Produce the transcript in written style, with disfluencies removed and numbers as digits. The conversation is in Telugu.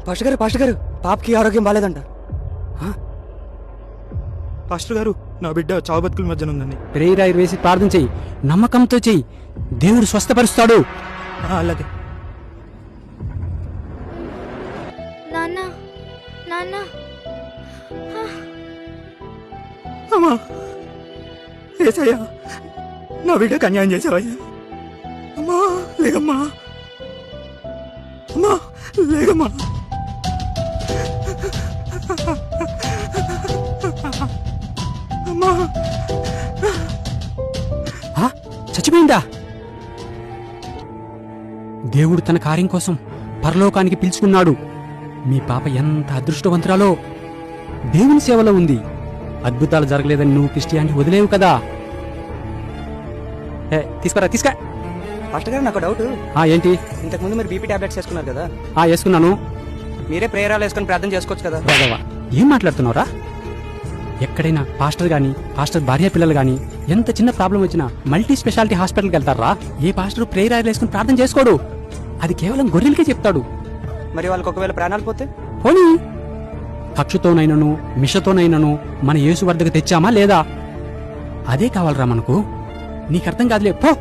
పాస్టర్ గారు పాపకి ఆరోగ్యం బాలేదంట. పాస్టర్ గారు, నా బిడ్డ చావు బతుకుల మధ్యన ఉందండి. ప్రేయర్ ఆయిల్ వేసి ప్రార్థన చెయ్యి, నమ్మకంతో చెయ్యి, దేవుడు స్వస్థపరుస్తాడు. అలాగే. నాన్న నాన్న అమ్మా, ఏసయ్యా, నా బిడ్డకు అన్యాయం చేసావయ్యా. అమ్మా లేగమ్మా, అమ్మా లేగమ్మా. అమ్మా చచ్చిపోయిందా? దేవుడు తన కార్యం కోసం పరలోకానికి పిలుచుకున్నాడు. మీ పాప ఎంత అదృష్టవంతురాలో, దేవుని సేవలో ఉంది. అద్భుతాలు జరగలేదని నువ్వు క్రిస్టియానిటీ వదిలేవు కదా. తీసుకురా. పాస్టర్ గారు, నాకు డౌట్. ఏంటి? ఇంతకుముందు మీరు బీపీ టాబ్లెట్స్ వేసుకున్నారు కదా, వేసుకున్నాను. మీరే ప్రేయరాలు వేసుకుని ప్రార్థన చేసుకోవచ్చు కదా. ఏం మాట్లాడుతున్నావురా? ఎక్కడైనా పాస్టర్ గాని, పాస్టర్ భార్య పిల్లలు గాని ఎంత చిన్న ప్రాబ్లం వచ్చినా మల్టీ స్పెషాలిటీ హాస్పిటల్కి వెళ్తారా? ఏ పాస్టర్ ప్రేయర్ ఆయిల్ వేసుకుని ప్రార్థన చేసుకోడు. అది కేవలం గొర్రెలకే చెప్తాడు. మరి వాళ్ళకి ఒకవేళ ప్రాణాలు పోతే? పోనీ, కక్షతోనైనను మిషతోనైనను మన యేసు వద్దకు తెచ్చామా లేదా? అదే కావాలరా మనకు. నీకు అర్థం కాదులే, పో.